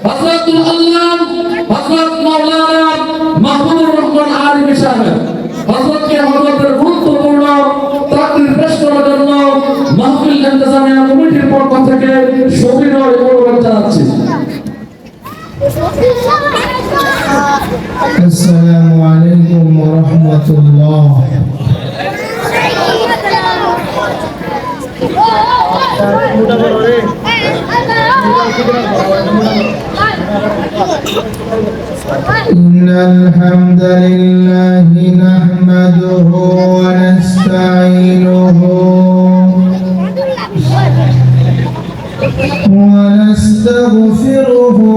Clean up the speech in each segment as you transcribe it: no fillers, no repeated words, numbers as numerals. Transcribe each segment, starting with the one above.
হযরতুল আল্লাহ হযরত মাওলানা মাহমুদুর রহমান আলিম সাহেব হযরতকে হযরতের গুরুত্বপূর্ণ তাকরীর পেশ করার জন্য মাহফিল ইন্তেজামিয়া কমিটির পক্ষ থেকে সবিনয় অনুরোধ জানাচ্ছি। আসসালামু আলাইকুম ওয়া রাহমাতুল্লাহ। ইন্নাল হামদালিল্লাহি নাহমাদুহু ওয়া নাস্তাঈনুহু ওয়া নাস্তাগফিরুহু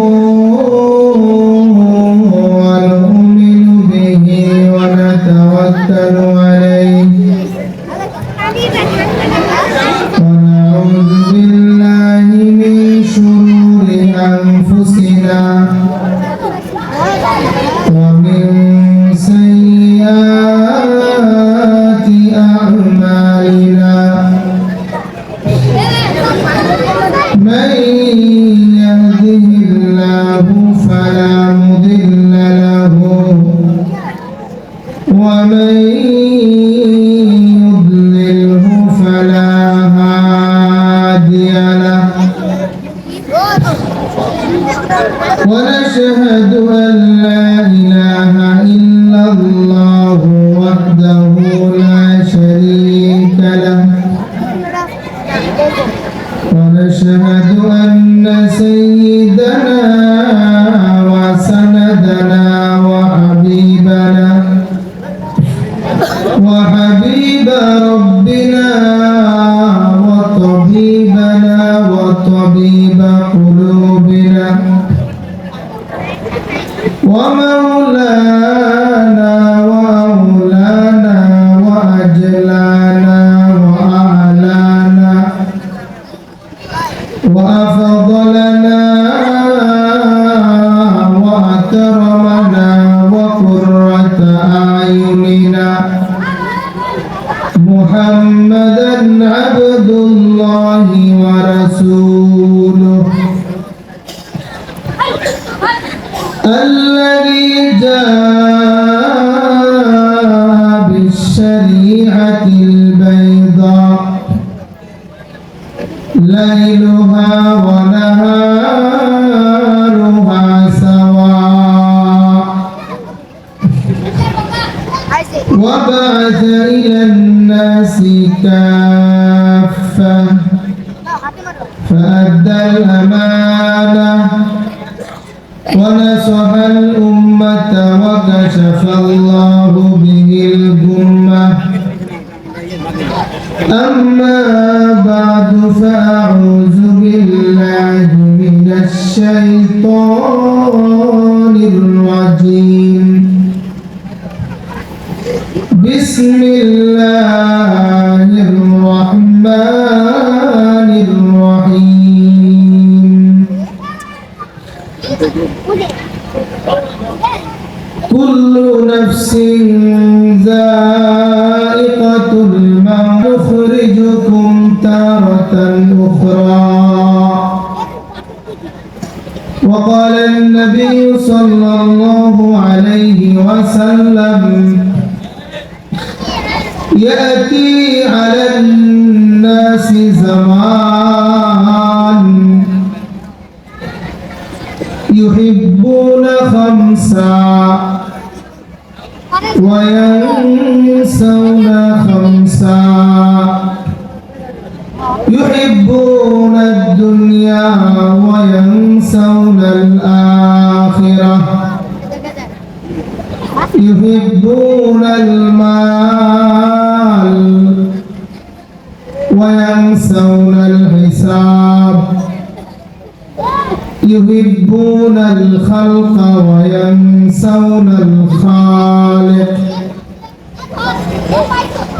ওয়া নু'মিnu বিহি ওয়া নাতাওয়াক্কালু আলাইহি ونعوذ بالله من شرور أنفسنا ومن سيئات أعمالنا من يهده الله فلا مضل له ومن يضلله فلا هادي له ونشهد أن لا إله إلا الله وحده لا شريك له ونشهد أن سيدنا وسندنا وحبيب ربنا وطبيبنا وطبيب قلوبنا ومولانا وأولانا وأجلانا وأعلانا وأفضلنا وأكرمنا وقرة أعيننا محمدا عبد الله ورسوله الذي جاء بالشريعة البيضاء ليلها ونهارها سواء وبعث إلى الناس كافة فأدى الأمانة ونصح الأمة وكشف الله به الغمة أما بعد فأعوذ بالله من الشيطان الرجيم بسم الله الرحمن الرحيم كل نفس ذائقة الموت نخرجكم تارة أخرى وقال النبي صلى الله عليه وسلم يأتي على الناس زمان يحبون خمسا وينسون خمسا يحبون الدنيا وينسون الآخرة يحبون المال وينسون الحساب يحبون الخلق وينسون الخالق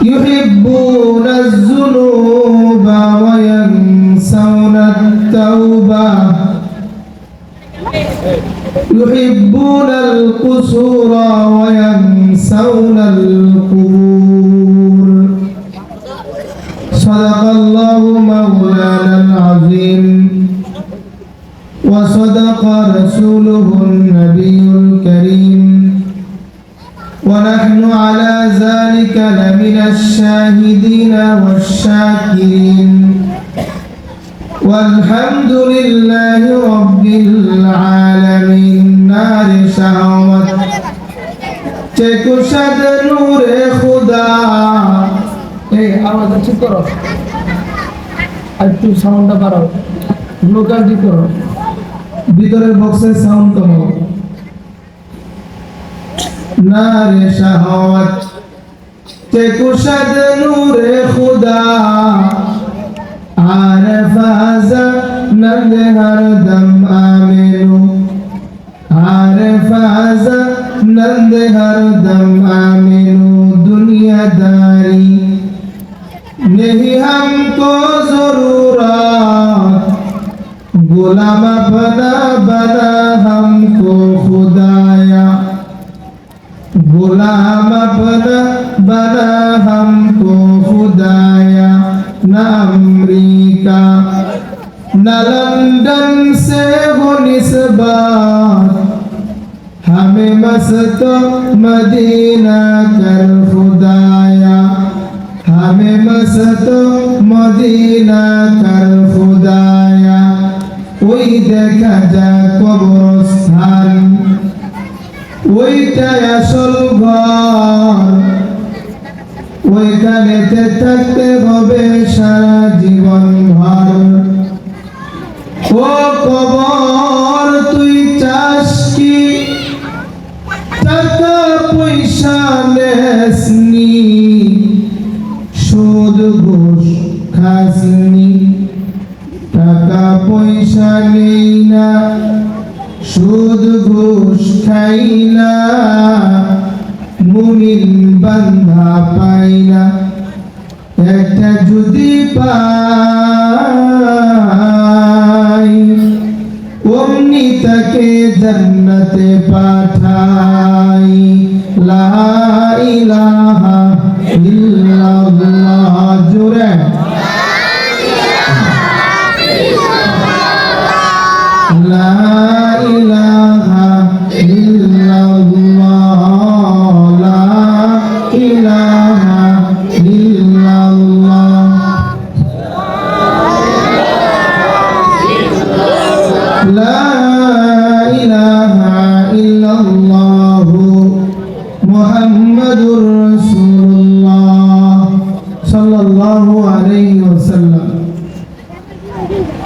يحبون الذنوب وينسون التوبة يحبون القصور وينسون القبور صدق الله مولانا العظيم وصدق رسوله النبي الكريم ونحن على ذلك لمن الشاهدين والشاكرين والحمد لله رب العالمين نار شهوت چکشد نور خدا এই আওয়াজ ঠিক করো একটু সাউন্ডটা বাড়াও লোকালটি করো ভিতরের বক্সের সাউন্ড কমাও নারে শাহওয়াত চকুশদ নূরে খুদা আরফ হাজা নন্দ হরদম আমিনু আরফ হাজা নন্দ হরদম আমিনু দুনিয়াদারি नहीं हमको जरूरत गुलाम बना बना हमको खुदाया गुलाम बना बना हमको खुदाया न अमेरिका न लंदन से हो निस्बत हमें मस्त मदीना कर खुदाया हमें मस्त मदीना कर खुदाया ওই দেখা যা কবরস্থান ওইটাই আসল ঘর ওইখানেতে থাকতে হবে সারা জীবন ভর ও কবর তুই চাস কি টাকা পয়সা নেসনি সুদ ঘুষ খাসনি টাকা পয়সা নেই না সুদ ঘুষ খাই না মুমিন বান্ধা পাই না একটা যদি পাই অমনি তাকে জান্নাতে পাঠাই লা ইলাহা ইল্লাল্লাহ জোরে লা ইলাহা ইল্লাল্লাহ লা ইলাহা ইল্লাল্লাহ লা ইলাহা ইল্লাল্লাহ মুহাম্মাদুর রাসূলুল্লাহ সাল্লাল্লাহু আলাইহি ওয়াসাল্লাম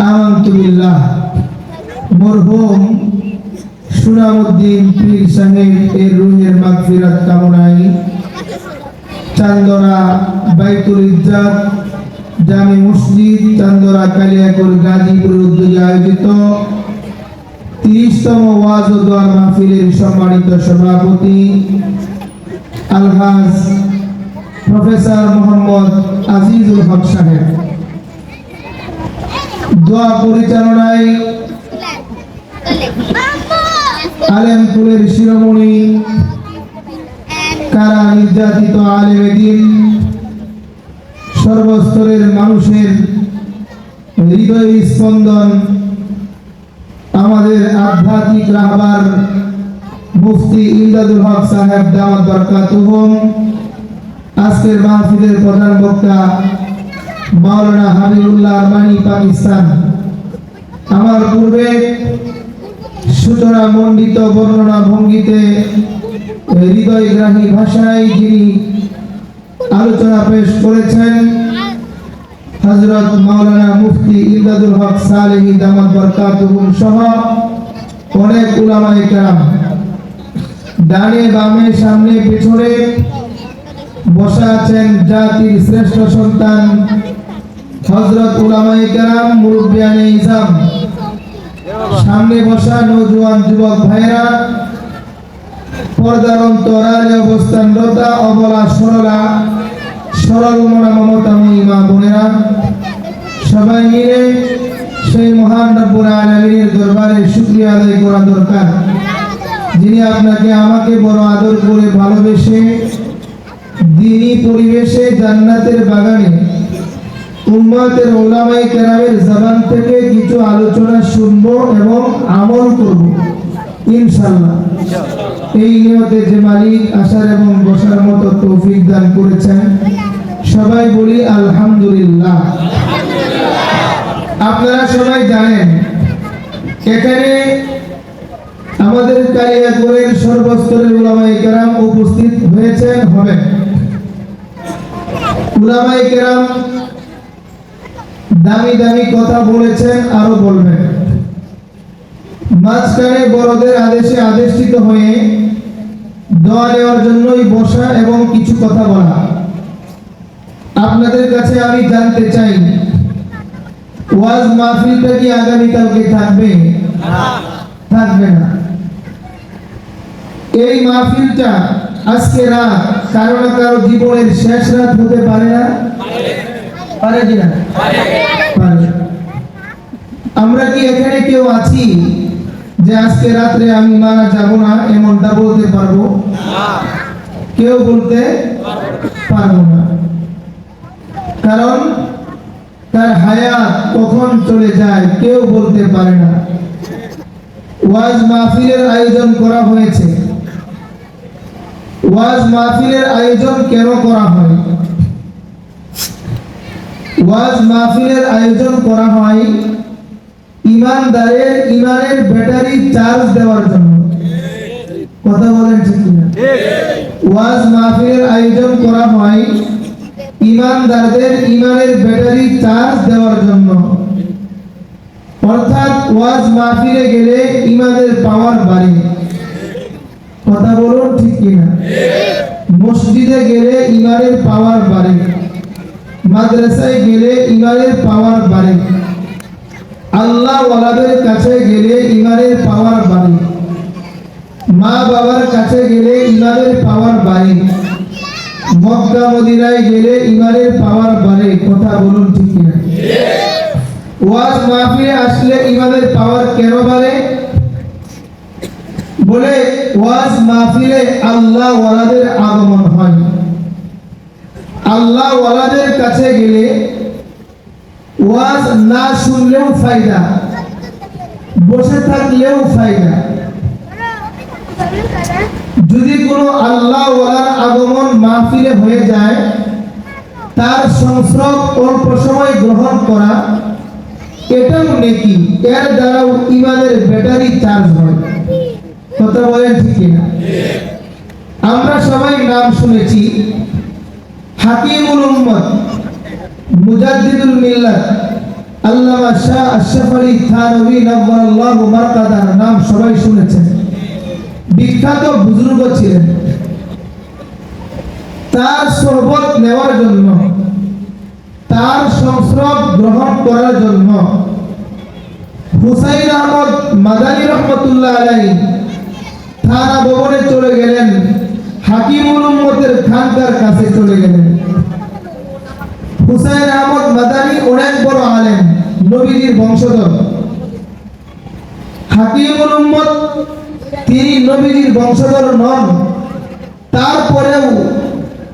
আমানতু বিল্লাহ মরহুম সুনামউদ্দিন পীর সাহেব এর রুহের মাগফিরাত কামনায় চান্দরা বাইতুল ইজ্জাত জামে মসজিদ চান্দরা কালিয়াকৈর গাজীপুরের উদ্যোগে আয়োজিত 30তম ওয়াজ ও দোয়া মাহফিলের সম্মানিত সভাপতি আলহাজ প্রফেসর মোহাম্মদ আজিজুল হক সাহেব দোয়া পরিচালনায় আলেমপুরের শিরোমণি কারা নির্যাতিত আলেমে দ্বীন সর্বস্তরের মানুষের হৃদয় স্পন্দন আমাদের আধ্যাত্মিক রাহবার মুফতি ইমদাদুল হক সাহেব দাওয়াত বরকাতুহুম আজকের মাহফিলের প্রধান বক্তা মাওলানা হাবিবুল্লাহ আরমানি পাকিস্তান আমার পূর্বে সূচনা মণ্ডিত বর্ণনা ভঙ্গিতে হৃদয়গ্রাহী ভাষায় যিনি আলোচনা পেশ করেছেন হযরত মাওলানা মুফতি ইমদাদুল হক সালেহী দামাত বরকাতুহুম সহ অনেক উলামায়ে কেরাম ডানে বামে সামনে পেছনে বসা আছেন জাতির শ্রেষ্ঠ সন্তান হযরত উলামায়ে কেরাম মুরব্বিয়ানে ইসলাম সামনে বসা নওজোয়ান যুবক ভাইরা পর্দার অন্তরালে অবস্থানরত অবলা সরলা সরল মনা মমতাময়ী মা বোনেরা সবাই মিলে সেই মহান রব্বুল আলামিনের দরবারে শুকরিয়া আদায় করা দরকার যিনি আপনাকে আমাকে বড় আদর করে ভালোবেসে দ্বীনি পরিবেশে জান্নাতের বাগানে উম্মতের উলামায়ে কেরামের জবান থেকে কিছু আলোচনা শুনবো এবং আমল করব ইনশাআল্লাহ। এই নিয়তে যে মালিক আসার এবং বসার মতো তৌফিক দান করেছেন, সবাই বলি আলহামদুলিল্লাহ। আপনারা সবাই জানেন এখানে আমাদের কালিয়াকৈরের সর্বস্তরের উলামায়ে কেরাম উপস্থিত হয়েছেন হবেন। উলামায়ে কেরাম দামি দামি কথা বলেছেন, আরো বলবেন। মাঝখানে বড়দের আদেশে আদেশিত হয়ে দোয়া নেওয়ার জন্যই বসা এবং কিছু কথা বলা। আপনাদের কাছে আমি জানতে চাই, ওয়াজ মাহফিলটা কি আগামীকালকে থাকবে? থাকবে না। এই মাহফিলটা আজকে রাত কারো না কারো জীবনের শেষ রাত হতে পারে না? পারে কিনা? পারে। আমরা কি এখানে কেউ আছি যে আজকে রাত্রে আমি মারা যাব না এমনটা বলতে পারবো? কেউ বলতে পারবো না, কারণ তার হায়াত কখন চলে যায় কেউ বলতে পারে না। ওয়াজ মাহফিলের আয়োজন করা হয়েছে। ওয়াজ মাহফিলের আয়োজন কেন করা হয়? ওয়াজ মাহফিলের আয়োজন করা হয় ইমানদারের ইমানের ব্যাটারি চার্জ দেওয়ার জন্য। কথা বলেন ঠিক কিনা? ওয়াজ মাহফিলের আয়োজন করা হয় ইমানদারদের ইমানের ব্যাটারি চার্জ দেওয়ার জন্য। অর্থাৎ ওয়াজ মাহফিলে গেলে ইমানের পাওয়ার বাড়ে। কথা বলুন ঠিক কিনা? মসজিদে গেলে ইমানের পাওয়ার বাড়ে, মাদ্রাসায় গেলে ইমানের পাওয়ার বাড়ে, আল্লাহ ওয়ালাদের কাছে গেলে ইমানের পাওয়ার বাড়ে, মা বাবার কাছে গেলে ইমানের পাওয়ার বাড়ে, মক্কা মদিনায় গেলে ইমানের পাওয়ার বাড়ে। কথা বলুন ঠিক কিনা? ওয়াজ মাহফিলে আসলে ইমানের পাওয়ার কেন বাড়ে? বলে ওয়াজ মাহফিলে আল্লাহ ওয়ালাদের আগমন হয়। আল্লাহ ওয়ালাদের কাছে গেলে ওয়াজ না শুনলেও ফায়দা, বসে থাকলেও ফায়দা। যদি কোনো আল্লাহ ওয়ালার আগমন মাহফিলে হয়ে যায়, তার সংস্রব অল্প সময় গ্রহণ করা এটাও নেকি, এর দ্বারাও ইমানের ব্যাটারি চার্জ হয়। কথা বলেন ঠিক কিনা? আমরা সবাই নাম শুনেছি হাকিমুল উম্মত, মুজাদ্দিদুল মিল্লাত আল্লামা শাহ আশরাফ আলী থানভী নওয়ারাল্লাহু মারকাদার নাম সবাই শুনেছেন। বিখ্যাত বুজুর্গ ছিলেন। তার সোহবত নেওয়ার জন্য, তার সংস্রব গ্রহণ করার জন্য হুসাইন আহমদ মাদানী রহমতুল্লাহ আলাইহি থানা ভবনে চলে গেলেন, হাকিমুল উম্মতের খানকার কাছে চলে গেলেন। হুসাইন আহমদ মাদানী অনেক বড় আলেম, নবীজির বংশধর। হাকিমুল উম্মত তিনি নবীজির বংশধর নন, তারপরেও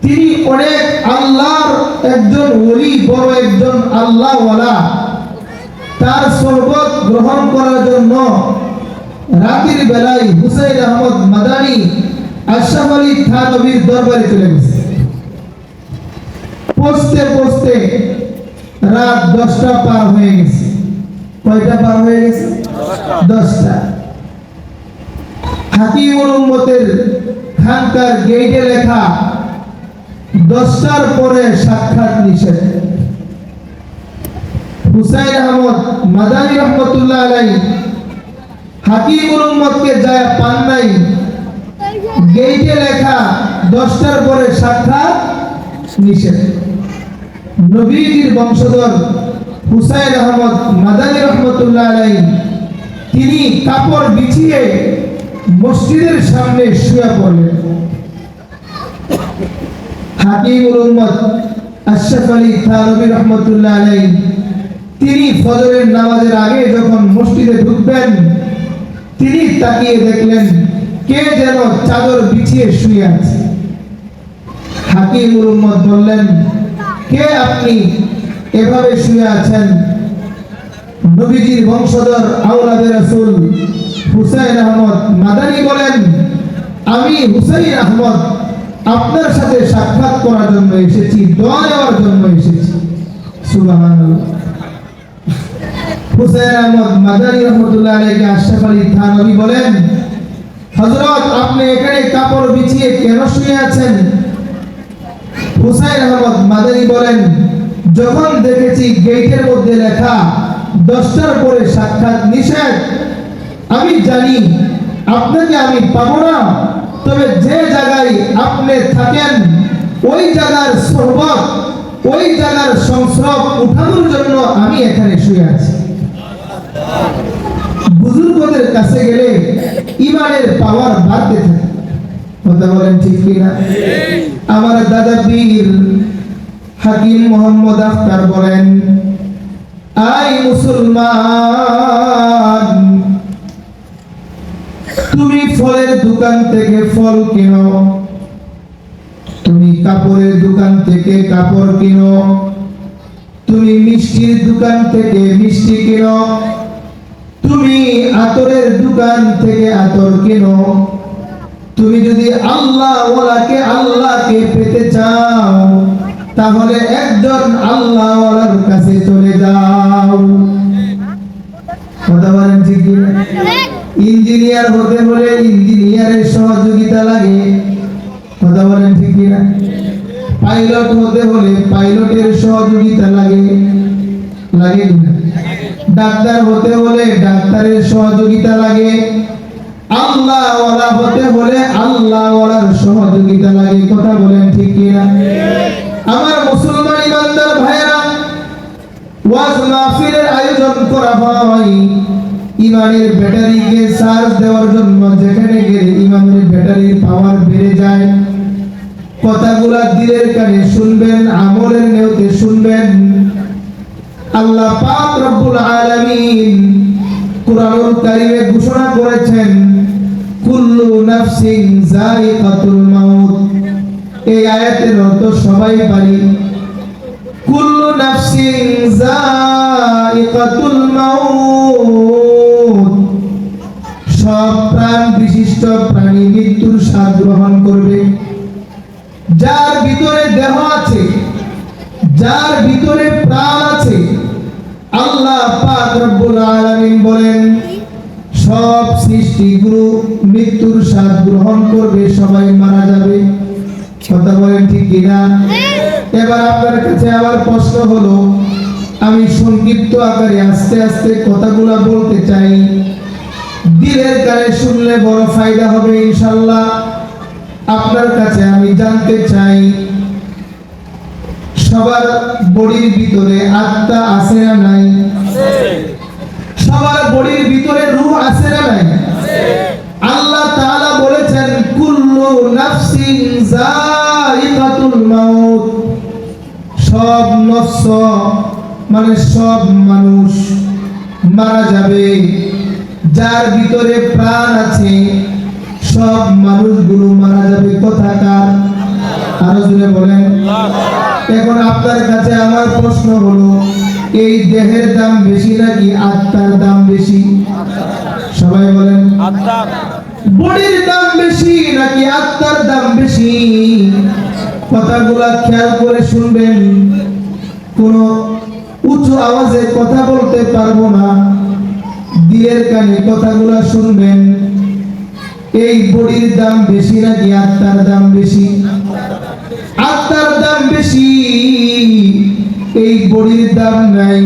তিনি অনেক আল্লাহর একজন ওলি, বড় একজন আল্লাহ ওয়ালা। তার সোহবত গ্রহণ করার জন্য রাতের বেলায় হুসাইন আহমদ মাদানী আশরাফ আলী থানভীর দরবারে চলে গেছে। পৌঁছতে পৌঁছতে রাত 10টা পার হয়ে গেছে। কয়টা পার হয়ে গেছে? 10টা। হাকিমুল উম্মতের খানকার গেটে লেখা 10টার পরে সাক্ষাৎ নিষেধ। হুসাইন আহমদ মাদানী রহমতুল্লাহ আলাইহি হাকিমুল উম্মতকে যায় পান নাই, গেটে লেখা 10টার পরে সাক্ষাৎ নিষেধ। নবীজির বংশধর হুসাইন আহমদ মাদানী রহমতুল্লাহ আলাইহি তিনি কাপড় বিছিয়ে মসজিদের সামনে শুয়ে পড়লেন। হাকিমুল উম্মত আশরাফ আলী থানভী রহমতুল্লাহ আলাইহি তিনি ফজরের নামাজের আগে যখন মসজিদে ঢুকবেন, তিনি তাকিয়ে দেখলেন কে যেন চাদর বিছিয়ে শুয়ে আছে। হাকিমুল উম্মত বললেন, কে আপনি? এভাবে শুয়ে আছেন নবীজির বংশধর আওলাদে রাসূল হুসাইন আহমদ মাদানী বলেন, আমি হুসাইন আহমদ আপনার সাথে সাক্ষাৎ করার জন্য এসেছি, দোয়া নেওয়ার জন্য এসেছি। সুবহানাল্লাহ। হুসাইন আহমদ মাদানী রহমতুল্লাহ আলাইহি আশরাফ আলী থানভী বলেন, হযরত আপনি এখানে কাপড় বিছিয়ে কেন শুয়ে আছেন? হুসাইন আহমদ মাদানী বলেন, যখন দেখেছি গেটের মধ্যে লেখা 10টার পরে সাক্ষাৎ নিষেধ, আমি জানি আপনাকে আমি পাবো না, তবে যে জায়গায় আপনি থাকেন ওই জায়গার সোহবত, ওই জায়গার সংস্রব উঠানোর জন্য আমি এখানে শুয়ে আছি। বুজুর্গদের কাছে গেলে ইমানের পাওয়ার বাড়তে থাকে। কথা বলেন ঠিক কিনা? আমার দাদা পীর হাকিম মোহাম্মদ আখতার বলেন, আই মুসলমান, তুমি ফলের দোকান থেকে ফল কিনো, তুমি কাপড়ের দোকান থেকে কাপড় কিনো, তুমি মিষ্টির দোকান থেকে মিষ্টি কিনো, তুমি আতরের দোকান থেকে আতর কিনো। তুমি যদি আল্লাহকে পেতে চাও তাহলে একজন আল্লাহওয়ালার কাছে চলে যাও। কথা বলেন ঠিক কিনা? ইঞ্জিনিয়ার হতে হলে ইঞ্জিনিয়ারের সহযোগিতা লাগে। কথা বলেন ঠিক কিনা? পাইলট হতে হলে পাইলটের সহযোগিতা লাগে, লাগে কিনা? ডাক্তার হতে হলে ডাক্তারের সহযোগিতা লাগে, আল্লাহওয়ালা হতে হলে আল্লাহওয়ালার সহযোগিতা লাগে। কথা বলেন ঠিক কিনা? আমার মুসলমান ইমানদার ভাইরা, ওয়াজ মাহফিলের আয়োজন করা হয় ইমানের ব্যাটারিকে চার্জ দেওয়ার জন্য, যেখানে গেলে ইমানের ব্যাটারির পাওয়ার বেড়ে যায়। কথাগুলা দিলের কানে শুনবেন, আমলের নেওতে শুনবেন। আল্লাহ পাক রব্বুল আলামিন কুরআনুল কারীমে ঘোষণা করেছেন, কুল্লু নাফসিন যায়িকাতুল মাউত। এই আয়াতের অর্থ সবাই পারি। কুল্লু নাফসিন যায়িকাতুল মাউত, সব প্রাণ বিশিষ্ট প্রাণী মৃত্যুর স্বাদ গ্রহণ করবে। যার ভিতরে দেহ আছে, যার ভিতরে প্রাণ আছে, আল্লাহ পাক রব্বুল আলামিন বলেন সব সৃষ্টিগুলো মৃত্যুর স্বাদ গ্রহণ করবে, সবাই মারা যাবে। কথা বলেন ঠিক কিনা? এবার আপনার কাছে আবার প্রশ্ন হলো, আমি সংক্ষিপ্ত আকারে আস্তে আস্তে কথাগুলো বলতে চাই, দিলের কানে শুনলে বড় ফায়দা হবে ইনশাআল্লাহ। আপনার কাছে আমি জানতে চাই, সবার বডির ভিতরে আত্মা আছে না নাই? সবার বডির ভিতরে রূহ আছে না নাই? আল্লাহ তাআলা বলেছেন, কুল্লু নাফসিন যায়িকাতুল মাউত, সব নফস মানে সব মানুষ মারা যাবে। যার ভিতরে প্রাণ আছে সব মানুষগুলো মারা যাবে। কথাকার আরো জোরে বলেন। এখন আপনার কাছে আমার প্রশ্ন হলো, এই দেহের দাম বেশি নাকি আত্মার দাম বেশি? সবাই বলেন। আত্মার। বডির দাম বেশি নাকি আত্মার দাম বেশি? কথাগুলা খেয়াল করে শুনবেন, কোন উঁচু আওয়াজে কথা বলতে পারবো না, দিলের কানে কথাগুলা শুনবেন। এই বডির দাম বেশি নাকি আত্মার দাম বেশি? আত্মার দাম বেশি, এই বডির দাম নাই।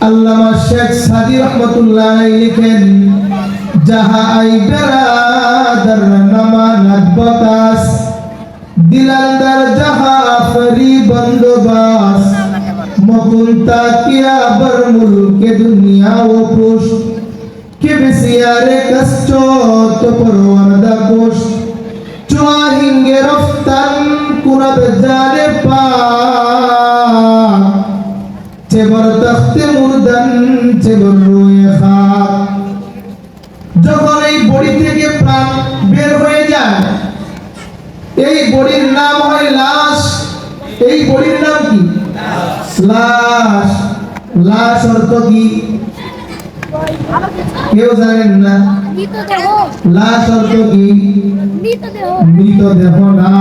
আল্লামা শেখ সাদি রহমাতুল্লাহ লিখেন, যাহা আই বেরাদার নামানাত বাতাস, দিলান্দার যাহা ফরি বন্দোবাস, মকুন্তা কিয়া বর মুলকে দুনিয়া ও পুষ, কে বেসিয়ারে কষ্ট তো পরওয়ারদা কোষ, চুয়াহিঙ্গে রফতান কুরাব জানে পা, চেবর তখতে মুরদান চেবর রুয়ে খাক। যখন এই বডি থেকে প্রাণ বের হয়ে যায়, এই বডির নাম হয় লাশ। এই বডির নাম কি? লাশ, লাশ অর্থ কি কেউ জানেন না? লাশ অর্থ কি? মৃতদেহ না।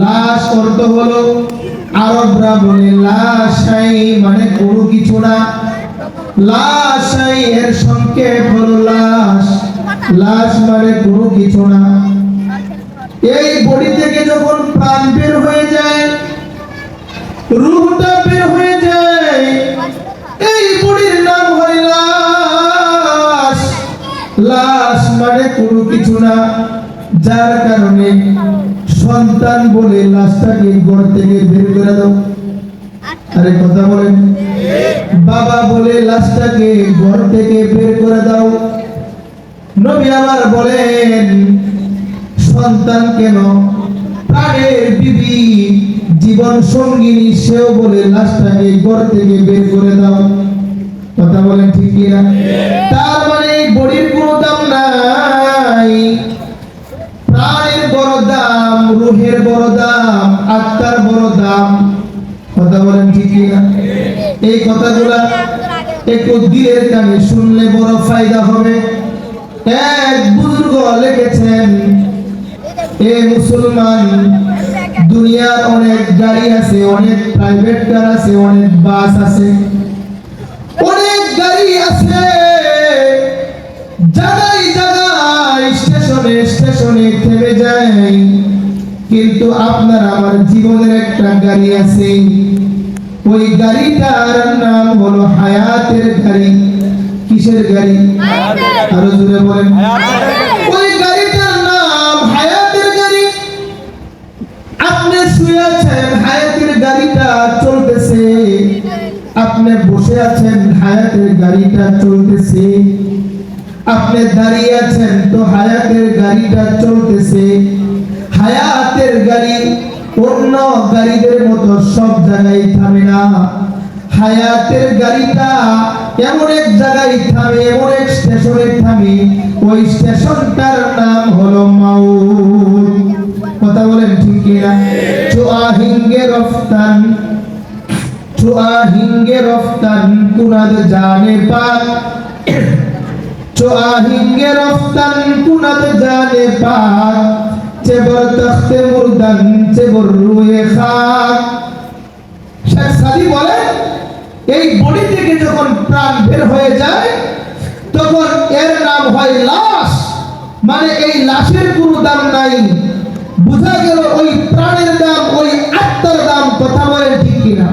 লাশ অর্থ হলো আরবরা বলে লাশাই, মানে কোনো কিছু না। লাশাই এর সংক্ষেপ হলো লাশ। লাশ মানে কোনো কিছু না। এই বডি থেকে যখন প্রাণ বের হয়ে যায়, রূহটা বের হয়ে যায়, এই বডির নাম হয় লাশ। লাশ মানে কোনো কিছু না, যার কারণে সন্তান বলে লাশটাকে ঘর থেকে বের করে দাও। আরে কথা বলেন। বাবা বলে লাশটাকে ঘর থেকে বের করে দাও। নবী আমার বলেন সন্তান কেন, প্রাণের বিবি, জীবন সঙ্গিনী, সেও বলে লাশটাকে ঘর থেকে বের করে দাও। কথা বলেন ঠিক কিনা? তার মানে বডির কোনো দাম নাই। প্রাণের বড় দাম, রূহের বড় দাম, আত্মার বড় দাম। কথা বলেন ঠিক কিনা? এই কথাগুলা একটু দিলের কানে শুনলে বড় ফায়দা হবে। এক বুজুর্গ লিখেছেন, এ মুসলমান, দুনিয়ার অনেক গাড়ি আছে, অনেক প্রাইভেট কার আছে, অনেক বাস আছে, অনেক গাড়ি আছে, জায়গায় জায়গায় স্টেশনে স্টেশনে থেমে যায়, কিন্তু আপনার আমার জীবনের একটা গাড়ি আছে। ওই গাড়িটার নাম হলো হায়াতের গাড়ি। কিসের গাড়ি? আরো জোরে বলেন। ওই গাড়িটার নাম হায়াতের গাড়ি। আপনি শুয়ে আছেন, হায়াতের গাড়িটা চলতেছে। আপনি বসে আছেন, হায়াতের গাড়িটা চলতেছে। আপনি দাঁড়িয়ে আছেন, তো হায়াতের গাড়িটা চলতেছে। হায়াতের গাড়ি অন্য গাড়িদের মতো সব জায়গায় থামে না। হায়াতের গাড়িটা এমন এক জায়গায় থামে, এমন এক স্টেশনে থামে, ওই স্টেশনটার নাম হলো মাউত। কথা বলেন ঠিক কিনা? চুআহিঙ্গে রফতান, চুআহিঙ্গে রফতান কুনাদ জানে পাক, চুআহিঙ্গে রফতান কুনাদ জানে পাক, চেবর তখতে মুরদান চেবর রুয়ে খাক। শেখ সাদি বলে এই বডি থেকে যখন প্রাণ বের হয়ে যায়, তখন এর নাম হয় লাশ। মানে এই লাশের কোনো দাম নাই। বোঝা গেল ওই প্রাণের দাম, ওই আত্মার দাম। কথা বলেন ঠিক কিনা?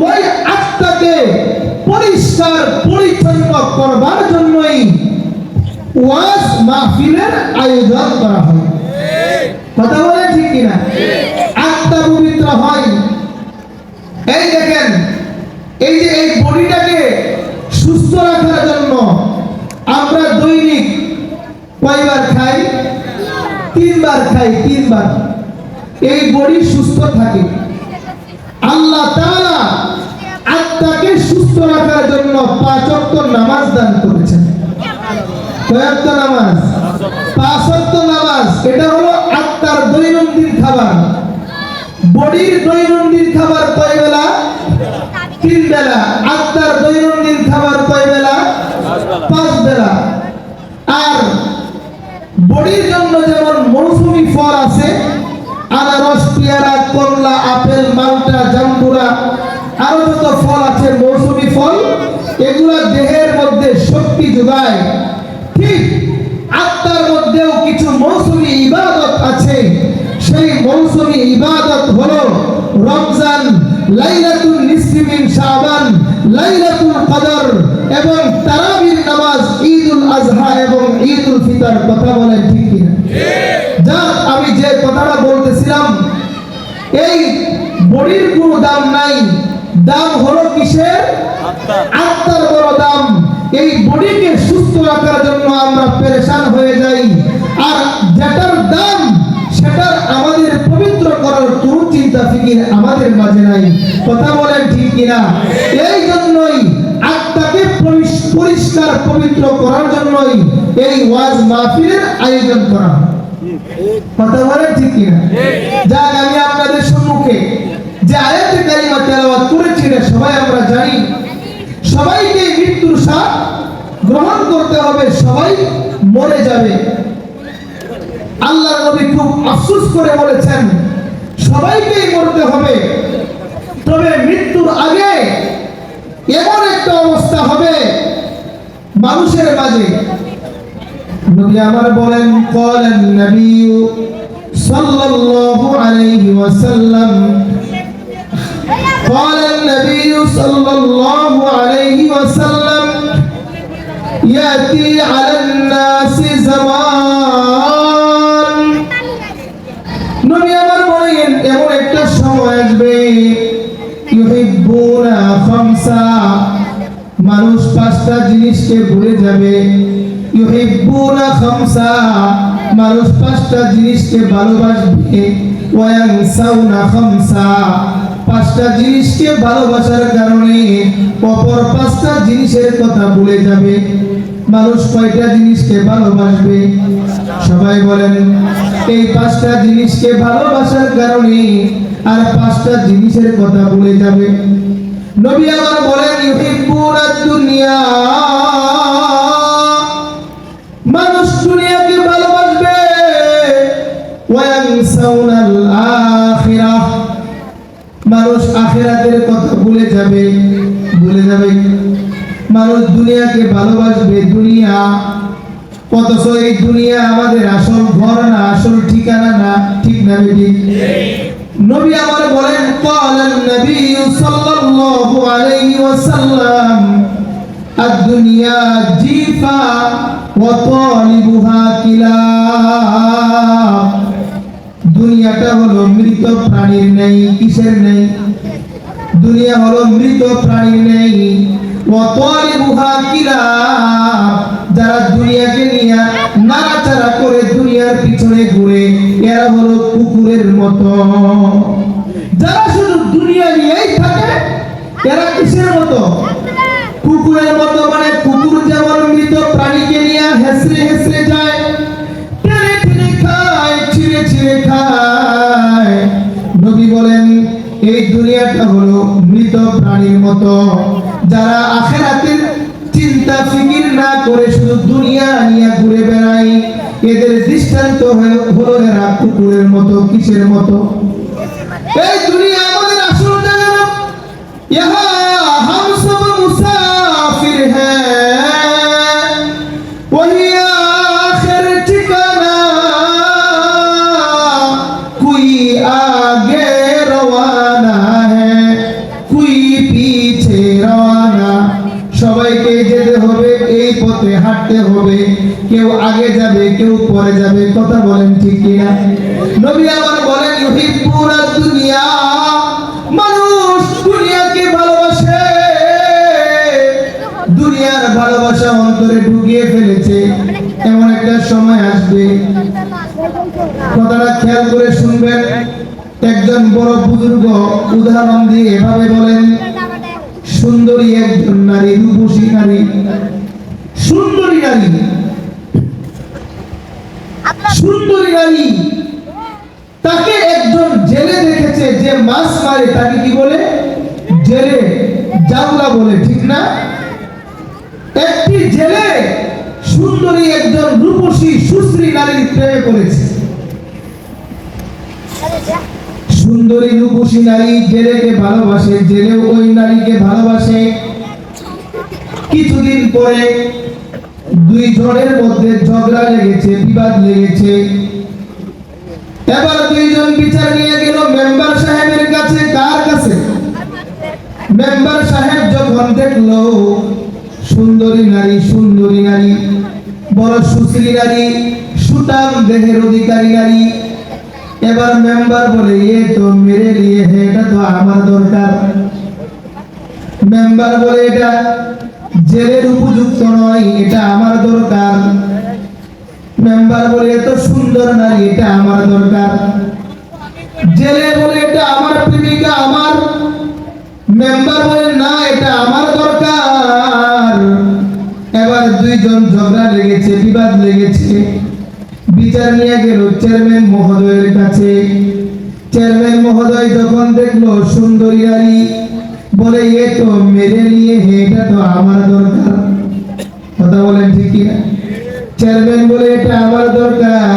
ওই আত্মাকে পরিষ্কার পরিচ্ছন্ন করবার জন্যই ওয়াজ মাহফিলের আয়োজন করা হয়। কথা বলেন ঠিক কিনা? আত্মা পবিত্র হয়। এই দেখেন, এই যে এই বডিটাকে সুস্থ রাখার জন্য আমরা দৈনিক কয়বার খাই? 3 বার খাই, 3 বার। এই বডি সুস্থ থাকে। আল্লাহ তাআলা আত্মাকে সুস্থ রাখার জন্য 5 ওয়াক্ত নামাজ দান করেছেন। কয় ওয়াক্ত নামাজ? 5 ওয়াক্ত নামাজ। এটা হলো আত্মার দৈনন্দিন খাবার। বডির দৈনন্দিন খাবার কয় বেলা? 3 বেলা। আত্মার দৈনন্দিন খাবার কয় বেলা? 5 বেলা। আর বডির জন্য যেমন মৌসুমী ফল আছে, আনারস, পেয়ারা, কমলা, আপেল, মাল্টা, জাম্বুরা, আরো যত ফল আছে মৌসুমী ফল, এগুলা দেহের মধ্যে শক্তি যোগায়। ঠিক আত্মার মধ্যেও কিছু মৌসুমী ইবাদত আছে। সেই মৌসুমী ইবাদত হলো রমজান, লাইলাতুল নিসফি মিন শাবান, লাইলাতুল কদর এবং তারাবির নামাজ, ঈদুল আজহা এবং ঈদুল ফিতর। কথা বলেন ঠিক কিনা? যা আমি যে কথাটা বলতেছিলাম, এই বডির কোনো দাম নাই। দাম হলো কিসের? আত্মার বড় দাম। এই বডিকে সুস্থ রাখার জন্য আমরা পেরেশান হয়ে যাই, আর যেটার দাম সেটার আমাদের পবিত্র করার কোনো চিন্তা ফিকির আমাদের মাঝে নাই। কথা বলেন ঠিক কিনা? এই জন্যই আত্মাকে পরিষ্কার পবিত্র করার জন্যই এই ওয়াজ মাহফিলের আয়োজন করা হয়। কথা বলেন ঠিক কিনা? যাক, আমি আপনাদের সম্মুখে যে যে আয়াতে কারিমা তেলাওয়াত করেছি এটা সবাই আমরা জানি। সবাইকে মৃত্যুর স্বাদ গ্রহণ করতে হবে, সবাই মরে যাবে। আল্লাহর নবী খুব আফসোস করে বলেছেন সবাইকেই মরতে হবে, তবে মৃত্যুর আগে এমন একটা অবস্থা হবে মানুষের মাঝে। নবী আমার বলেন ক্বালান নবী সাল্লাল্লাহু আলাইহি ওয়াসাল্লাম ক্বালান নবী সাল্লাল্লাহু আলাইহি ওয়াসাল্লাম ইয়াতি আলান নাসি জামান। নবী আমার বলেন এমন একটা সময় আসবে ইউহিব্বুনা খামসা, মানুষ পাঁচটা জিনিসকে ভুলে যাবে। ইউহিব্বুনা খামসা, মানুষ পাঁচটা জিনিসকে ভালোবাসবে। ওয়া ইয়ানসাউনা খামসা, পাঁচটা জিনিসকে ভালোবাসার কারণে অপর পাঁচটা জিনিসের কথা ভুলে যাবে। মানুষ কয়টা জিনিসকে ভালোবাসবে? সবাই বলেন। এই পাঁচটা জিনিসকে ভালোবাসার কারণে আর পাঁচটা জিনিসের কথা ভুলে যাবে। নবী আমার বলেন ইউহিব্বুনা দুনিয়া, মানুষ দুনিয়াকে ভালোবাসবে। ওয়া ইয়ানসাউনাল আখিরাহ, মানুষ আখিরাতের কথা ভুলে যাবে। মানুষ দুনিয়াকে ভালোবাসবে, দুনিয়া, অথচ এই দুনিয়া আমাদের আসল ঘর না, আসল ঠিকানা না। ঠিক না বেটি? নবী আমার বলেন ক্বালান নবী সাল্লাল্লাহু আলাইহি ওয়াসাল্লাম আদ-দুনিয়া জিফা ওয়া তালিবুহা কিলাব। দুনিয়াটা হলো মৃত প্রাণীর নেই। কিসের নেই? দুনিয়া হলো মৃত প্রাণীর নেই। ওয়া তালিবুহা কিলাব, যারা দুনিয়াকে নিয়ে নাড়াচাড়া করে দুনিয়ার পিছনে ঘুরে এরা হলো কুকুরের মতো। যারা শুধু দুনিয়া নিয়েই থাকে এরা কিসের মতো? কুকুরের মতো। মানে কুকুর যেমন মৃত প্রাণীকে নিয়ে হেসরে হেসরে যায়, টেনে টেনে খায়, ছিঁড়ে ছিঁড়ে খায়, নবী বলেন এই দুনিয়াটা হলো মৃত প্রাণীর মতো। যারা আখিরাতের চিন্তা ফিকির না করে শুধু দুনিয়া নিয়ে ঘুরে বেড়ায় এদের দৃষ্টান্ত হলো এরা কুকুরের মতো। কিসের মতো? এই দুনিয়া আমাদের আসল জায়গা না। ইহা হাম সব মুসাফির হ্যায়, ওহি আখির ঠিকানা, কোই আগে রওয়ানা হ্যায়, কোই পিছে রওয়ানা। সবাইকে যেতে হবে, এই পথে হাঁটতে হবে। কেউ আগে যাবে, কেউ পরে যাবে। কথা বলেন ঠিক কিনা? নবী আমার বলেন ইউহিব্বুনা দুনিয়া, মানুষ দুনিয়াকে ভালোবাসে। দুনিয়ার ভালোবাসা অন্তরে ঢুকিয়ে ফেলেছে। এমন একটা সময় আসবে, কথাটা খেয়াল করে শুনবেন। একজন বড় বুজুর্গ উদাহরণ দিয়ে এভাবে বলেন, সুন্দরী একজন নারী, রূপসী নারী, সুন্দরী নারী, সুন্দরী নারী, তাকে একজন জেলে দেখেছে যে মাছ মারে, তাকে কি বলে? জেলে, জাউলা বলে। ঠিক না? একটি জেলে সুন্দরী একজন রূপসী সুশ্রী নারীর প্রেমে পড়েছে। সুন্দরী রূপসী নারী জেলেকে ভালোবাসে, জেলেও ওই নারীকে ভালোবাসে। কিছুদিন পরে দুই জনের মধ্যে ঝগড়া লেগেছে, বিবাদ লেগেছে। এবার দুইজন বিচার নিয়ে গেল মেম্বার সাহেবের কাছে। কার কাছে? মেম্বার সাহেব যখন দেখলো সুন্দরী নারী, সুন্দরী নারী, বড় সুশ্রী নারী, সুঠাম দেহের অধিকারী নারী, এবার মেম্বার বলে এ তো মেরে লিয়ে হে, এটা তো আমার দরকার। মেম্বার বলে এটা জেলের উপযুক্ত নয়, এটা আমার দরকার। মেম্বার বলে এত সুন্দর নারী, এটা আমার দরকার। জেলে বলে এটা আমার প্রেমিকা, আমার। মেম্বার বলে না, এটা আমার দরকার। এবার দুইজন ঝগড়া লেগেছে, বিবাদ লেগেছে। বিচার নিয়ে গেল চেয়ারম্যান মহোদয়ের কাছে। চেয়ারম্যান মহোদয় যখন দেখলো সুন্দরী নারী, বলে এ তো মেরে নিয়ে হে, এটা তো আমার দরকার। কথা বলেন ঠিক কি না? চেয়ারম্যান বলে এটা আমার দরকার,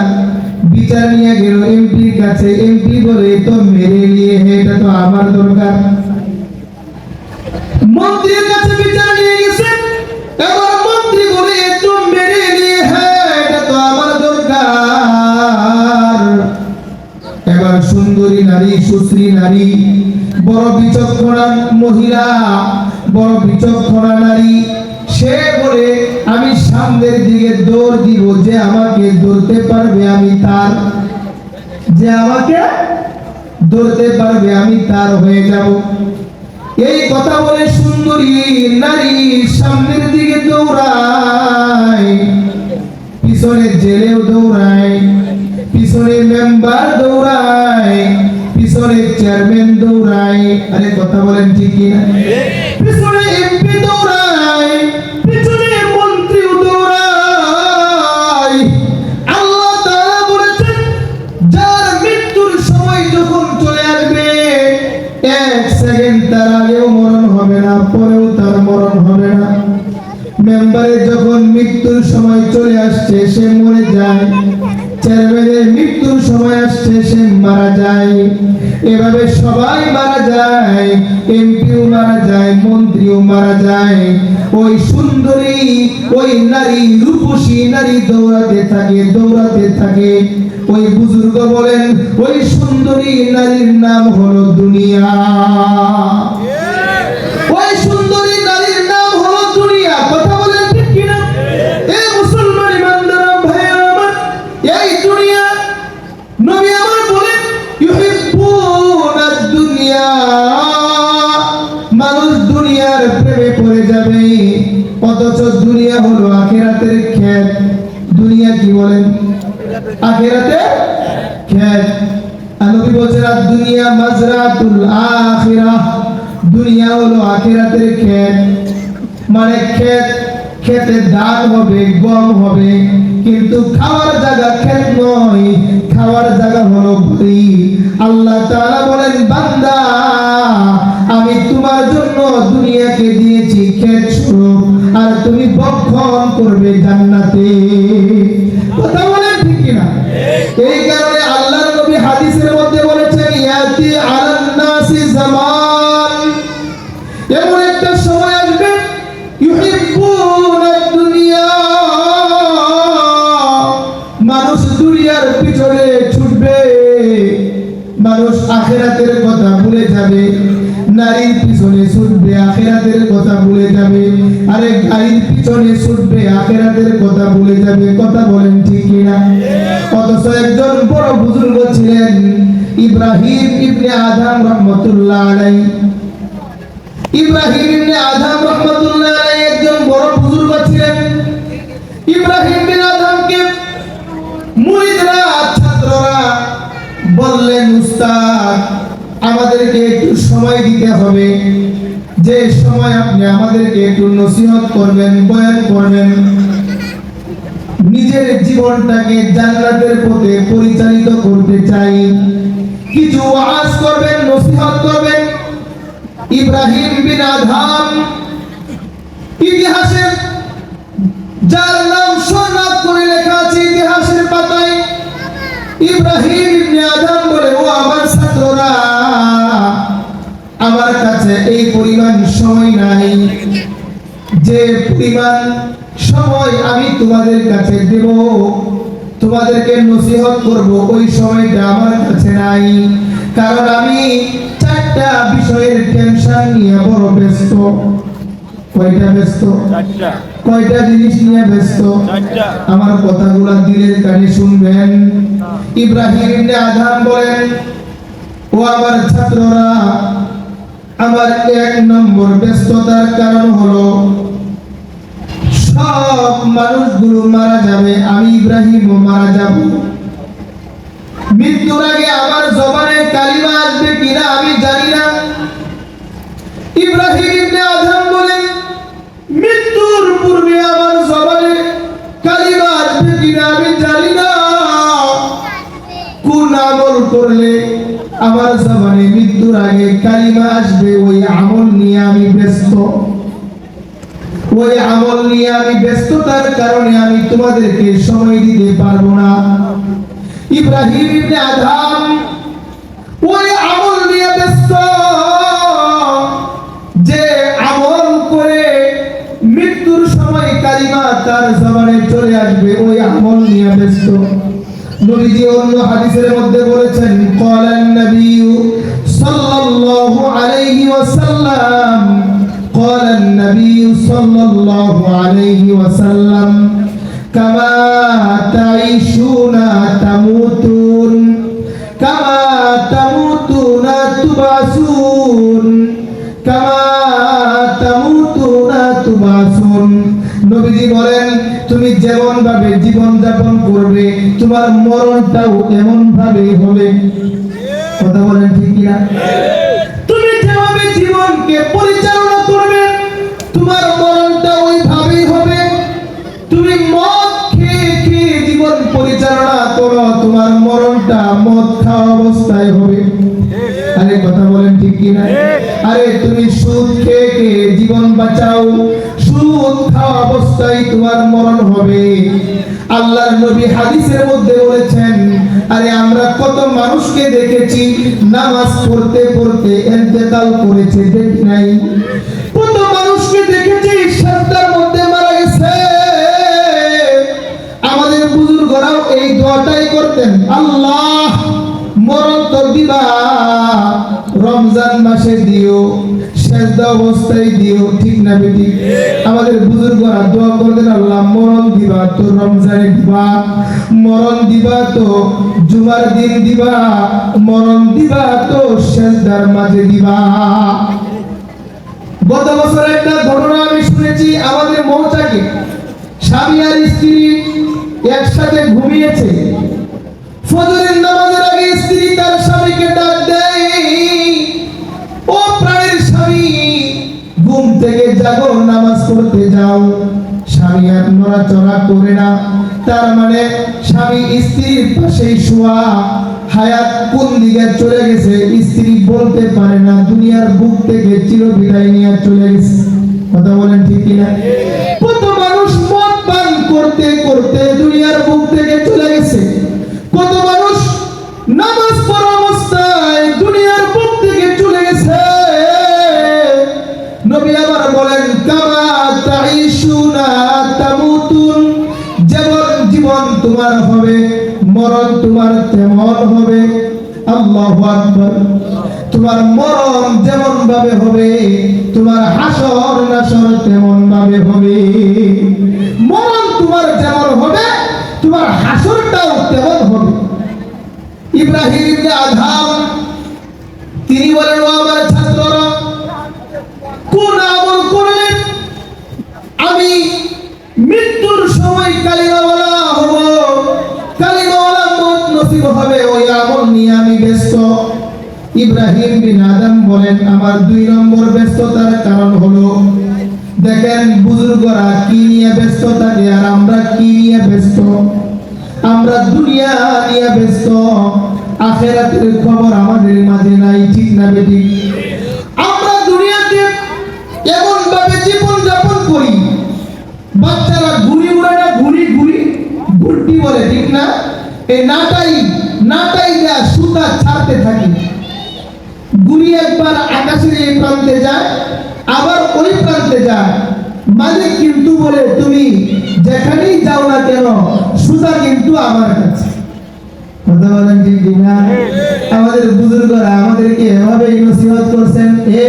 বিচার নিয়ে গেল এমপির কাছে, এমপি বলে এ তো মেরে নিয়ে হে, এটা তো আমার দরকার। মন্ত্রীর কাছে বিচার নিয়ে গেছে, এবার মন্ত্রী বলে এ তো মেরে নিয়ে হে, এটা তো আমার দরকার। এবার সুন্দরী নারী, সুশ্রী নারী, বড় বিচক্ষণা মহিলা, বড় বিচক্ষণা নারী, সে বলে আমি সামনের দিকে দৌড় দিব, যে আমাকে ধরতে পারবে আমি তার, যে আমাকে ধরতে পারবে আমি তার হয়ে যাব। এই কথা বলে সুন্দরী নারী সামনের দিকে দৌড়ায়, পিছনে জেলেও দৌড়ায়, পিছনে মেম্বার দৌড়ায়, পিছনে চেয়ারম্যান দৌড়ায়। আরে কথা বলেন ঠিক কি না? পিছনে এমপি দৌড়ায়, পিছনে মন্ত্রীও দৌড়ায়। আল্লাহ তাআলা বলেছেন, যার মৃত্যুর সময় যখন চলে আসবে, এক সেকেন্ড তার আগেও মরণ হবে না, পরেও তার মরণ হবে না। মেম্বারের যখন মৃত্যুর সময় চলে আসছে, সে মরে যায়। চেয়ারম্যানের মৃত্যুর সময় আসছে, সে মারা যায়। এভাবে সবাই মারা যায়, এমপিও মারা যায়, মন্ত্রীও মারা যায়। ওই সুন্দরী, ওই নারী, রূপসী নারী দৌড়াতে থাকে, দৌড়াতে থাকে। ওই বুজুর্গ বলেন, ওই সুন্দরী নারীর নাম হলো দুনিয়া। ওই সুন্দরী নারীর নাম হলো দুনিয়া। কথা বলেন ঠিক কিনা? এই মুসলমান ইমানদার ভাইরা আমার, এই দুনিয়া, নবী আমার বলেন, ইউহিব্বুনা দুনিয়া, মানুষ দুনিয়ার প্রেমে পড়ে যাবে, অথচ দুনিয়া হলো আখিরাতের ক্ষেত। দুনিয়া কি বলেন? আখিরাতের ক্ষেত। আর নবী বলেছেন, দুনিয়া মাজরাতুল আখিরাহ, দুনিয়া হলো আখিরাতের ক্ষেত। মানে ক্ষেত, খেতে ধান হবে, গম হবে, কিন্তু খাওয়ার জায়গা ক্ষেত নয়, খাওয়ার জায়গা হলো বাড়ি। আল্লাহ তাআলা বলেন, বান্দা আমি তোমার জন্য দুনিয়াকে দিয়েছি ক্ষেত স্বরূপ, আর তুমি ভক্ষণ করবে জান্নাতে। কথা বলেন ঠিক কিনা? এই কারণে আল্লাহর নবী হাদিসের মধ্যে বলেছেন, ইয়াতি আলান নাসি জামান, এমন একটা সময় আসবে, ইউহিব্বুনা দুনিয়া, মানুষ দুনিয়ার পিছনে ছুটবে, মানুষ আখিরাতের কথা ভুলে যাবে। নারীর পিছনে ছুটবে, আখিরাতের কথা ভুলে যাবে। আরে গাড়ির পিছনে ছুটবে, আখিরাতের কথা ভুলে যাবে। কথা বলেন ঠিক কিনা? অথচ একজন বড় বুজুর্গ ছিলেন, ইব্রাহিম ইবনে আদম রাহমাতুল্লাহ আলাইহি। ইব্রাহিম ইবনে আদম রাহমাতুল্লাহ আলাইহি একজন বড় বুজুর্গ ছিলেন। ইব্রাহিম বিন আদমকে মুরিদরা, ছাত্ররা বললেন, উস্তাদ আমাদেরকে একটু সময় দিতে হবে, যে সময় আপনি আমাদেরকে একটু নসিহত করবেন, বয়ান করবেন, নিজের জীবনটাকে জান্নাতের পথে পরিচালিত করতে চাই, কিছু ওয়াজ করবেন, নসিহত করবেন। ইব্রাহিম বিন আদম ইতিহাসের, যার নাম সোনাত করে লেখা আছে ইতিহাসের পাতায়, ইব্রাহিম ইবনে আদম বলে, ও আমার ছাত্ররা, আমার কাছে এই পরিমাণ সময় নাই, যে পরিমাণ সময় আমি তোমাদের কাছে দেব, তোমাদেরকে নসিহত করব, ওই সময়টা আমার কাছে নাই। কারণ আমি চারটা বিষয়ের টেনশন নিয়ে বড় ব্যস্ত। কয়টা ব্যস্ত? কয়টা জিনিস নিয়ে ব্যস্ত? আমার কথাগুলো দিলের কানে শুনবেন। ইব্রাহিম ইবনে আদম বলেন, ও আমার ছাত্ররা, আমার এক নম্বর ব্যস্ততার কারণ হলো সব মানুষগুলো মারা যাবে, আমি ইব্রাহিমও মারা যাব। মৃত্যুর আগে আমার জবানে কালিমা আসবে কিনা আমি জানি না। ইব্রাহিম ইবনে আদম বলেন, মৃত্যুর পূর্বে আমার জবানে কালিমা আসবে কিনা আমি জানি না। কোন আমল করলে আমার জবানে মৃত্যুর আগে কালিমা আসবে, ওই আমল নিয়ে আমি ব্যস্ত। ওই আমল নিয়ে আমি ব্যস্ততার কারণে আমি তোমাদেরকে সময় দিতে পারবো না। ইব্রাহিম ইবনে আদম ওই আমল নিয়ে ব্যস্ত, যে আমল করে মৃত্যুর সময় কালিমা তার জবানে চলে আসবে, ওই আমল নিয়ে ব্যস্ত। নবীজি অন্য হাদিসের মধ্যে বলেছেন, ক্বালান নবী সাল্লাল্লাহু আলাইহি ওয়াসাল্লাম, ক্বালান নবী সাল্লাল্লাহু আলাইহি ওয়াসাল্লাম, কামা তাইশুনা তামুতুন, কামা তামুতুনা তুবাসুন, কামা তামুতুনা তুবাসুন। নবীজি বলেন, তুমি যেমন ভাবে জীবন যাপন করবে, তোমার মরণটাও এমন ভাবে হবে। কথা বলেন ঠিক কিনা? তুমি যেভাবে জীবনকে পরিচালনা করবে, তোমার মরণটা ওইভাবেই হবে। তুমি মদ খেয়ে খেয়ে জীবন পরিচালনা করো, তোমার মরণটা মদ খাওয়া অবস্থায় হবে। আরে কথা বলেন ঠিক কিনা? আরে তুমি সুদ খেয়ে খেয়ে জীবন বাঁচাও, সুদ খাওয়া অবস্থায় তোমার মরণ হবে। আল্লাহর নবী হাদিসের মধ্যে বলেছেন, আরে আমরা কত মানুষকে দেখেছি নামাজ পড়তে পড়তে ইন্তেকাল করেছে, দেখি নাই? কত মানুষকে দেখেছি সাজদার মধ্যে মারা গেছে। আমাদের বুজুর্গরাও এই দোয়াটাই করতেন, আল্লাহ মরণ তো দিবা, রমজান মাসে দিও, সেজদা অবস্থায় দিও, ঠিক না বেটি? আমাদের বুজুর্গরা দোয়া করতেন, আল্লাহ মরণ দিবা তো রমজানে দিবা, মরণ দিবা তো জুমার দিন দিবা, মরণ দিবা তো সেজদার মাঝে দিবা। গত বছর একটা ঘটনা আমি শুনেছি, আমাদের মৌচাকে স্বামী আর স্ত্রী একসাথে ঘুমিয়েছে। ফজরের নামাজের আগে স্ত্রী তার স্বামীকে ডাক দেয়, ও প্রাণের স্বামী, ঘুম থেকে জাগো, নামাজ পড়তে যাও। স্বামী আর নড়াচড়া করে না, তার মানে স্বামী স্ত্রীর পাশেই শোয়া। হায়াত কোন দিকে চলে গেছে স্ত্রী বলতে পারে না, দুনিয়ার বুক থেকে চিরবিদায় নিয়ে চলে গেছে। কথা বলেন ঠিক কিনা? কত মানুষ মদ পান করতে করতে দুনিয়ার বুক থেকে চলে গেছে। কত মানুষ নামাজ পড়া অবস্থায় দুনিয়ার বুক থেকে চলে গেছে। নবী আবার বলেন, কামা তাইশুনা তামুতুন, যেমন জীবন তোমার হবে, মরণ তোমার তেমন হবে। আল্লাহু আকবার। তোমার মরণ যেমন ভাবে হবে, তোমার হাসর নাসর তেমন ভাবে হবে। মরণ তোমার যেমন হবে, তোমার হাসরটাও তেমন হবে। ইব্রাহিম ইবনে আদম তিনি বলেন, ও আমার ছাত্ররা, কোন আমল করলে আমি মৃত্যুর সময় কালিমাওয়ালা হব, কালিমাওয়ালা মত নসিব হবে, ওই আমল নিয়ে আমি ব্যস্ত। ইব্রাহিম বিন আদম বলেন, আমার 2 নম্বর ব্যস্ততার কারণ হলো, দেখেন বুজুর্গরা কি নিয়ে ব্যস্ত থাকে আর আমরা কি নিয়ে ব্যস্ত। আমরা দুনিয়া নিয়ে ব্যস্ত, আখিরাতের খবর আমাদের মাঝে নাই, ঠিক না বেটি? আমরা দুনিয়াতে এমন ভাবে জীবন যাপন করি, বাচ্চারা ঘুরি উড়ে না, ঘুরি ঘুরি ঘুরটি বলে, ঠিক না? এই নাটাই যা সুতা ছাড়তে থাকি। ঘুরি একবার আকাশের এই প্রান্তে যায়, আবার ওই প্রান্তে যায়। মালিক কিন্তু বলে, তুমি যেখানেই যাও না কেন সুতা কিন্তু আমার কাছে। কথা বলেন ঠিক না? আমাদের বুজুর্গরা আমাদেরকে এভাবে নসিহত করছেন, এ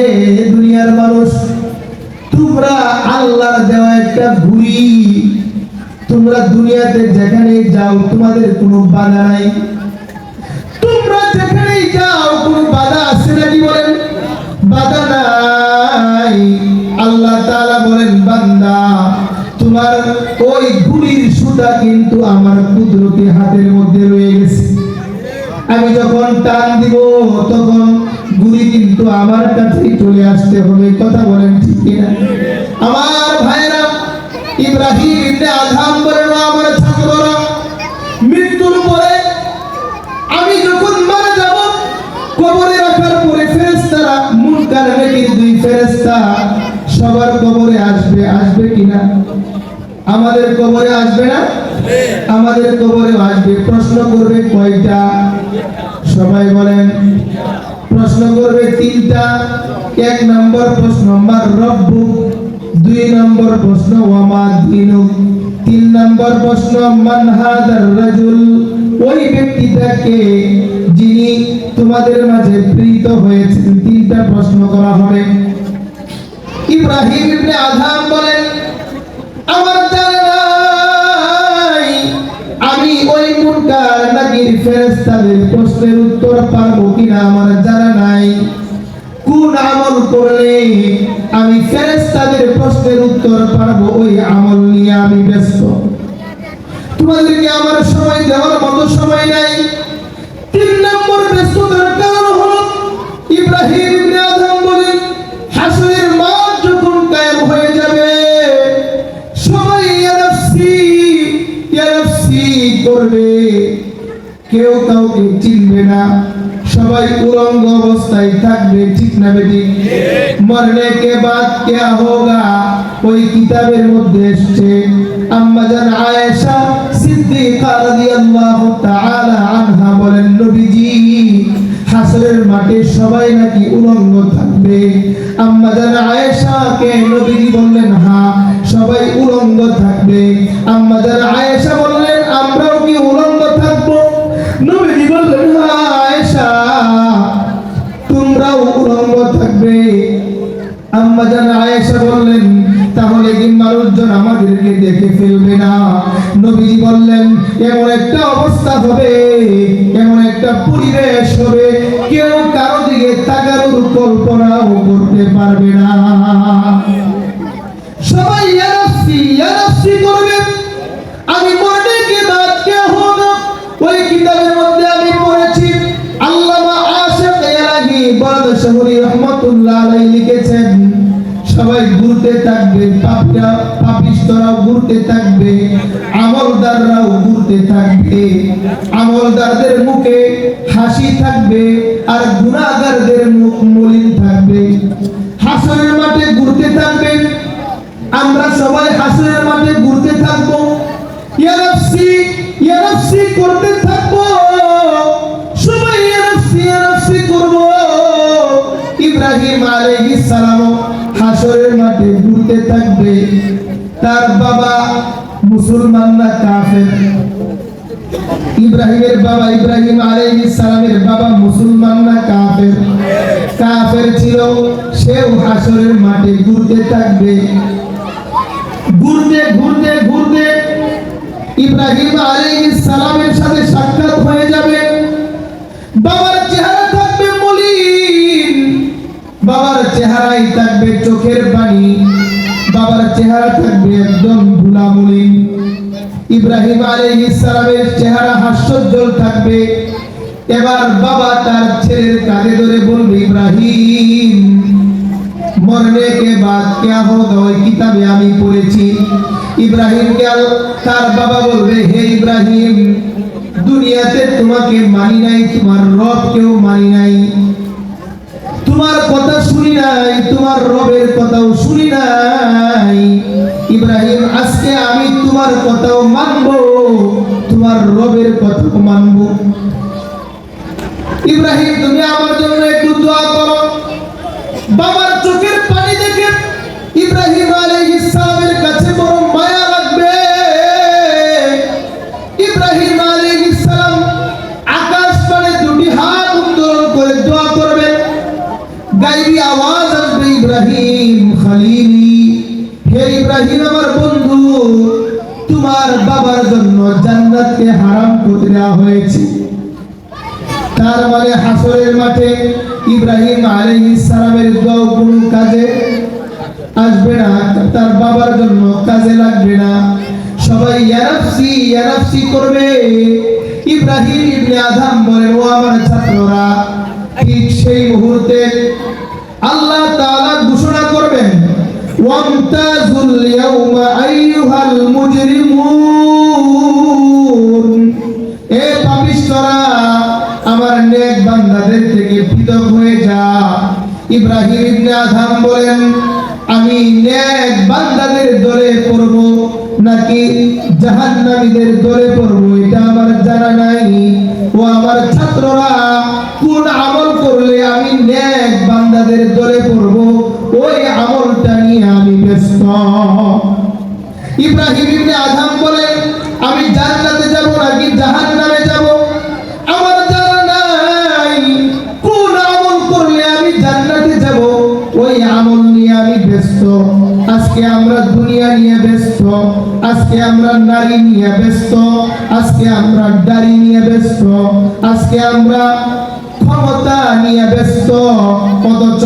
দুনিয়ার মানুষ, তোমরা আল্লাহর দেওয়া একটা ঘুড়ি, তোমরা দুনিয়াতে যেখানেই যাও তোমাদের কোনো বাধা নাই। তোমরা যেখানেই যাও কোনো বাধা আছে নাকি? বলেন বাধা নাই। আল্লাহ তাআলা বলেন, বান্দা তোমার ওই ঘুড়ির সুতা কিন্তু আমার কুদরতি হাতের মধ্যে রয়ে গেছে। আমি যখন টান দিব তখন ঘুড়ি কিন্তু আমার কাছেই চলে আসতে হবে। কথা বলেন ঠিক কিনা? আমার ভাইরা, ইব্রাহিম ইবনে আদম বলেন, আমার ছাত্ররা, মৃত্যুর পরে আমি যখন মারা যাব ফেরেশতা সবার কবরে আসবে, আসবে কিনা? আমাদের কবরে আসবে না? আমাদের কবরে আসবে। প্রশ্ন করবে কয়টা? সবাই বলেন। প্রশ্ন করবে তিনটা। এক নম্বর প্রশ্ন মার রব্বুক, দুই নম্বর প্রশ্ন ওয়া মা দীনুক, তিন নম্বর প্রশ্ন মান হাদার রাজুল, ওই ব্যক্তিটাকে যিনি তোমাদের মাঝে প্রেরিত হয়েছেন। তিনটা প্রশ্ন করা হবে। ইব্রাহিম ইবনে আদহাম বলেন আমার জানা নাই আমি ওই মুনকার নাকির ফেরেশতাদের প্রশ্নের উত্তর পারবো কিনা, আমার জানা নাই। কোন আমল করলে আমি ফেরেশতাদের প্রশ্নের উত্তর পারবো, ওই আমল নিয়ে আমি ব্যস্ত। তোমাদেরকে আমার সময় দেওয়ার মতো সময় নাই। তিন নম্বর ব্যস্ততার কারণ হলো ইব্রাহিম ইবনে আদহাম বলেন হাসরের মাঠ যখন কায়েম হয়ে যাবে সবাই ইয়া নাফসি করবে, কেউ কাউকে চিনবে না, সবাই উলঙ্গ অবস্থায় থাকবে। ঠিক না বেটি? মরনে কে বাদ क्या होगा ওই কিতাবের মধ্যে এসেছে আম্মা জান আয়েশা সিদ্দিকা রাদিয়াল্লাহু তাআলা আনহা বলেন নবীজি হাসরের মাঠে সবাই নাকি উলঙ্গ থাকবে। আম্মা জান আয়েশা কে নবীজি বললেন হ্যাঁ সবাই উলঙ্গ থাকবে। আম্মা জান আয়েশা বললেন আমরাও কি উলঙ্গ থাকবো? নবীজি বললেন হ্যাঁ আয়েশা তোমরাও উলঙ্গ থাকবে। আম্মা জান আয়েশা বললেন তাহলে কি মানুষজন আমাদেরকে দেখে ফেলবে না? নবীজি বললেন এমন একটা অবস্থা হবে, এমন একটা পরিবেশ হবে কেউ কারো দিকে তাকানোর কল্পনাও করতে পারবে না। সবাই ইয়া নাফসি করবে। আমি মরনে কে বাদ কে হোগা ওই কিতাবের মধ্যে আমি পড়েছি আল্লামা আশিক ইয়ালাহি বাদশাহী রাহমাতুল্লাহ আলাইহি লিখেছেন সবাই ঘুরতে থাকবে, পাপিষ্ঠরাও ঘুরতে থাকবে, আমলদাররাও ঘুরতে থাকবে। আমলদারদের মুখে হাসি থাকবে আর গুনাহগারদের মুখ মলিন থাকবে। হাসরের মাঠে ঘুরতে থাকবে, আমরা সবাই হাসরের মাঠে ঘুরতে থাকবো, ইয়া নাফসি করতে থাকবো, সবাই ইয়া নাফসি করবো। ইব্রাহিম আলাইহিস সালাম হাসরের মাঠে ঘুরতে থাকবে, তার বাবা মুসলমান না কাফের? ইব্রাহিমের বাবা ইব্রাহিম আলাইহিস সালামের বাবা মুসলমান না কাফের? কাফের ছিল, সেও হাসরের মাঠে ঘুরতে থাকবে। ঘুরতে ঘুরতে ঘুরতে ইব্রাহিম আলাইহিস সালামের সাথে সাক্ষাৎ হয়ে যাবে। বাবার চেহারা থাকবে মলিন, বাবার চেহারাই থাকবে চোখের পানি, বাবার চেহারা থাকবে একদম ধুলামলিন। ইব্রাহিম আলাইহিস সালামের চেহারা হাস্যোজ্জ্বল থাকবে। এবার বাবা তার ছেলের কাঁধে ধরে বলবে ইব্রাহিম মরনে কে বাদ क्या होगा ওই কিতাবে আমি পড়েছি। ইব্রাহিমকে তার বাবা বলবে হে ইব্রাহিম দুনিয়াতে তোমাকে মানি নাই, তোমার রবকেও মানি নাই, তোমার কথা শুনি নাই, তোমার রবের কথাও শুনি নাই। ইব্রাহিম আজকে আমি তোমার কথাও মানবো, তোমার রবের কথাও মানবো। ইব্রাহিম তুমি আমার জন্য একটু দোয়া করো। বাবার চোখের পানি দেখে ইব্রাহিম আলাইহিস সালামের কাছে বড় মায়া লাগবে। ইব্রাহিম আলাইহিস সালাম আকাশ পানে দুটি হাত উত্তোলন করে দোয়া করবেন। গায়বী আওয়াজ আসবে ইব্রাহিম খলিলি, হে ইব্রাহিম আমার বন্ধু তোমার বাবার জন্য জান্নাতকে হারাম করে দেওয়া হয়েছে। তার মানে হাসরের মাঠে ইব্রাহিম আলাইহিস সালামের দোয়া কোনো কাজে আসবে না, তার বাবার জন্য কাজে লাগবে না। সবাই ইয়া নাফসি করবে। ইব্রাহিম ইবনে আদহাম বলেন ও আমার ছাত্ররা ঠিক সেই মুহূর্তে আল্লাহ তাআলা ঘোষণা করবেন ওয়ামতাজুল ইয়াউমা আইয়ুহাল মুজরিমুন, এ পাপিষ্ঠরা আমার নেক বান্দাদের থেকে পৃথক হয়ে যা। ইব্রাহিম ইবনে আদম বলেন, আমি নেক বান্দাদের দলে পড়ব নাকি জাহান্নামীদের দলে পড়ব এটা আমার জানা নাই। ও আমার ছাত্ররা, কোন আমল করলে আমি নেক বান্দাদের দলে পড়ব ওই আমলটা নিয়ে আমি ব্যস্ত। ইব্রাহিম ইবনে আদম বলেন, আমি জান্নাতে যাব নাকি জাহান্নামে যাব আমার জানা নাই। কোন আমল করলে আমি জান্নাতে যাব ওই আমল নিয়ে আমি ব্যস্ত। আজকে আমরা দুনিয়া নিয়ে ব্যস্ত, আজকে আমরা নারী নিয়ে ব্যস্ত, আজকে আমরা দাড়ি নিয়ে ব্যস্ত, আজকে আমরা ক্ষমতা নিয়ে ব্যস্ত, অথচ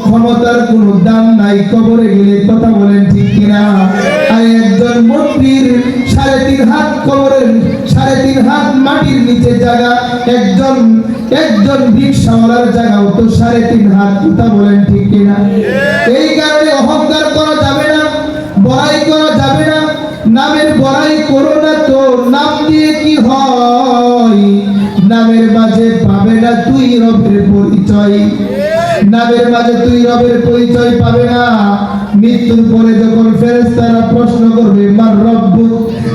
ক্ষমতার কোনো দাম নাই কবরে গেলে। কথা বলেন ঠিক কিনা? আর একজন মন্ত্রীর 3.5 হাত কবরের 3.5 হাত মাটির নিচে জায়গা, একজন রিকশাওয়ালার জায়গাও তো 3.5 হাত। কথা বলেন ঠিক কিনা? এই কারণে অহংকার করা যাবে না, বড়াই করা যাবে না। নামের বড়াই করো না তো, নাম দিয়ে কি হয়? নামের মাঝে পাবে না তুই রবের পরিচয়, নামের মাঝে তুই রবের পরিচয় পাবে না। মৃত্যুর পরে যখন ফেরেশতারা প্রশ্ন করবে মান রব্বুক,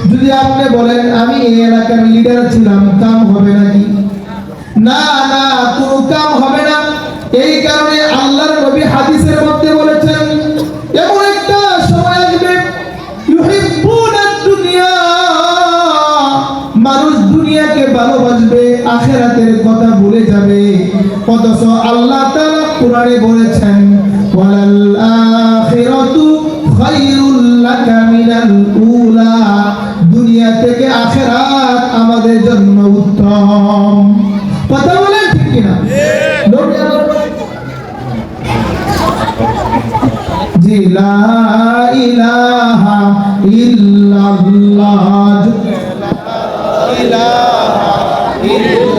যদি আপনি বলেন আমি এই এলাকার লিডার ছিলাম, কাম হবে নাকি? না না, কোনো কাম হবে না। এই কারণে আল্লাহর নবী হাদিসের মধ্যে বলেছেন, এমন একটা সময় আসবে ইউহিব্বুনাদ দুনিয়া, মানুষ দুনিয়াকে ভালোবাসবে, আখিরাতের কথা ভুলে যাবে। অথচ আল্লাহ তাআলা কোরআনে বলেছেন, ওয়ালাল আখিরাতু খায়রুল লাকা মিনাল উলা, দুনিয়া থেকে আখিরাত আমাদের জন্য উত্তম। কথা বলেন ঠিক কিনা? জি, লা ইলাহা ইল্লাল্লাহ, লা ইলাহা ইল্লাল্লাহ।